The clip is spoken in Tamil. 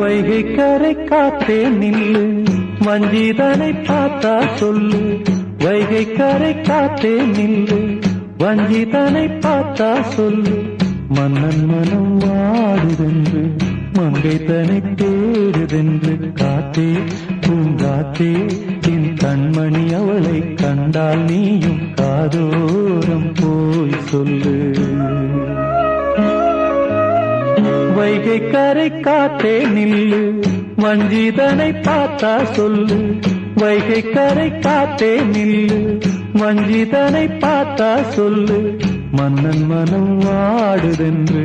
வைகை கரை காத்தே நில்லு, வஞ்சிதனை பார்த்தா சொல்லு. வைகை கரை காத்தே நில்லு, வஞ்சிதனை பார்த்தா சொல்லு. மன்னன் மனம் வாடுதென்று, மங்கை தனை தேடுதென்று. காத்தே பூங்காத்தே, என் கண்மணி அவளை கண்டால் நீயும் காதோரம் போய் சொல்லு. வைகை கரை காத்தே நில்லு, வஞ்சிதனை பார்த்தா சொல்லு. வைகை கரை காத்தே நில்லு, வஞ்சிதனை பார்த்தா சொல்லு. மன்னன் மனம் வாடுதென்று,